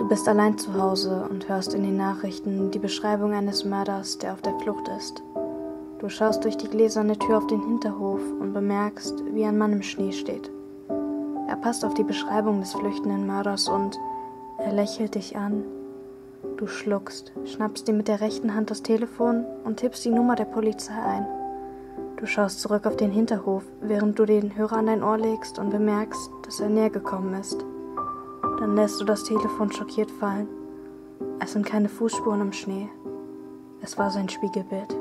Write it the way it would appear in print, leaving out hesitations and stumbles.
Du bist allein zu Hause und hörst in den Nachrichten die Beschreibung eines Mörders, der auf der Flucht ist. Du schaust durch die gläserne Tür auf den Hinterhof und bemerkst, wie ein Mann im Schnee steht. Er passt auf die Beschreibung des flüchtenden Mörders und er lächelt dich an. Du schluckst, schnappst dir mit der rechten Hand das Telefon und tippst die Nummer der Polizei ein. Du schaust zurück auf den Hinterhof, während du den Hörer an dein Ohr legst und bemerkst, dass er näher gekommen ist. Dann lässt du das Telefon schockiert fallen. Es sind keine Fußspuren im Schnee. Es war sein Spiegelbild.